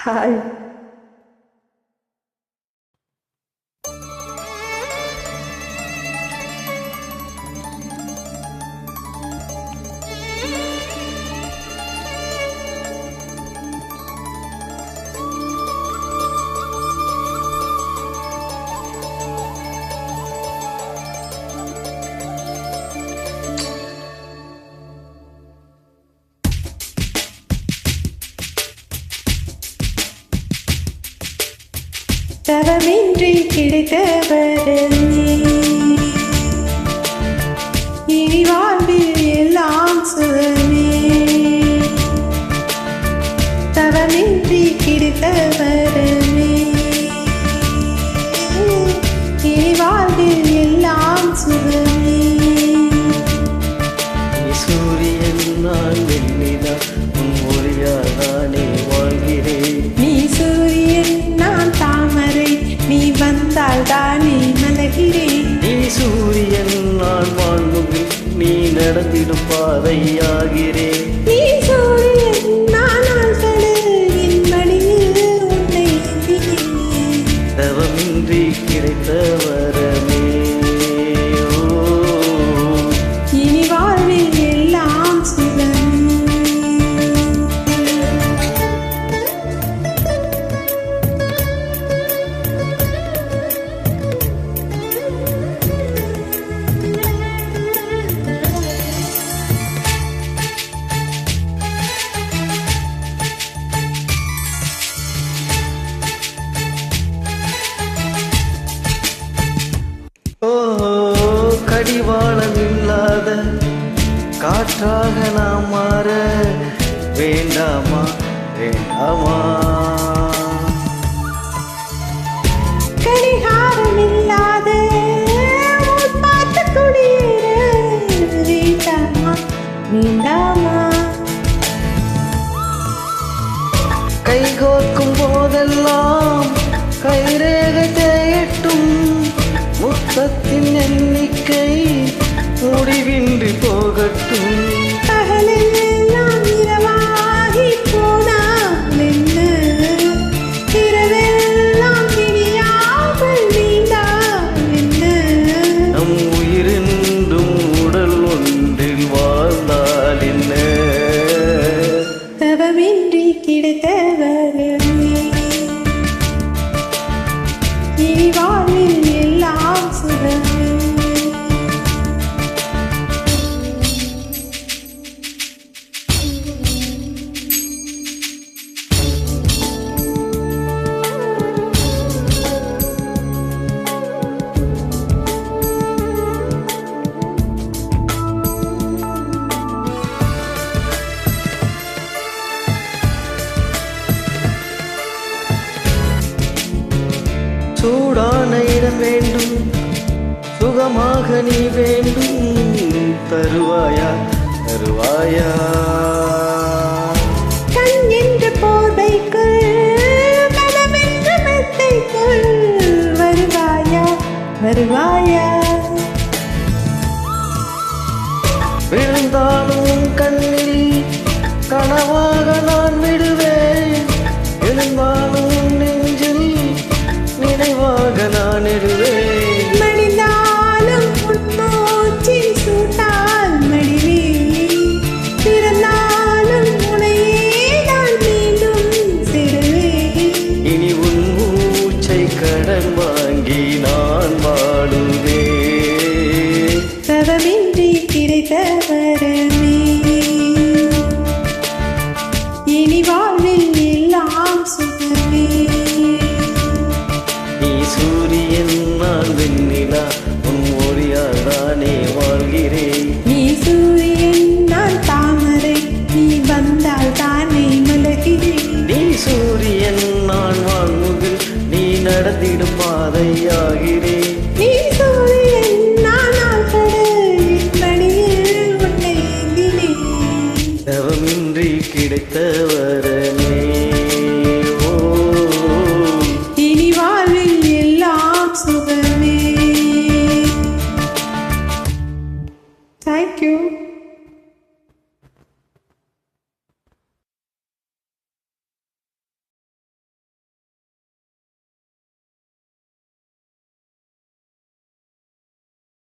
Hi. தவமின்றி கிடைத்த வரமே இனி வாழ்வில் எல்லாம் சுகமே. தவமின்றி கிடைத்த வரமே இனி வாழ்வில் எல்லாம் சுகமே. சூரியன் நான் வெண்ணிலா உன் ஒளியால் நானே வாழ்கிறேன். நீ சூரியன் நான் தாமரை நீ வந்தால் தானே மலகிறேன். நீ சூரியன் நான் வான்முகில் நீ நடத்திடும் பாதையாகிறேன். நீ சூரியன் நான் கடல் என் மடியில் உன்னை ஏந்தினேன். தவமின்றி கிடைத்த வரமே இனி வாழ்வில் எல்லாம் சுகம். கடிவாளம் இல்லாத காற்றாக நாம் மாற வேண்டாமா வேண்டாமா. கடிகாரம் இல்லாத பார்த்து குடியேற வேண்டாமா வேண்டாமா. கைகோர்க்கும் போதெல்லாம் கைரேகை தேயட்டும். முத்தத்தின் எண்ணிக்கை முடிவின்றி போகட்டும். பகலெல்லாம் இரவாகி போனால் என்ன இரவெல்லாம் விடியாமல் நீண்டால் என்ன. நம் உயிரென்றும் உடல் ஒன்றில் வாழ்ந்தால் என்ன. தவமின்றி கிடைத்த வரமே இனி வாழ்வில் எல்லாம் சுகமே. சூடான இடம் வேண்டும் சுகமாக நீ வேண்டும். தருவாயா தருவாயா. கண் என்ற போதைக்குள் கனவென்ற மெத்தைக்குள் வருவாயா வருவாயா. விழுந்தாலும் கண்ணில் கனவாக நான் விடுவேன். எழுந்தாலும் நெஞ்சில் நினைவாக நான் இடுவேன். மடிந்தாலும் உன்னோச்சின் சூட்டால் மடிவே பிறந்தாலும் உனையே நான் மீண்டும் சிறுவேன். இனி உன் மூச்சை கடன் வாங்கி நான் வாழுவேன். தவமின்றி கிடைத்த வரமே இனி வாழ்வில் எல்லாம் சுகமே. நீ சூரியன் நான் வெண்ணிலா உன் ஒளியால் தானே வாழ்கிறேன். நீ சூரியன் நான் தாமரை நீ வந்தால் தானே மலகிறேன். நீ சூரியன் நான் வான்முகில் நீ நடத்திடும் பாதையாகிறேன். நீ சூரியன் நான் கடல் என் மடியில் உன்னை ஏந்தினேன். தவமின்றி கிடைத்த வரமே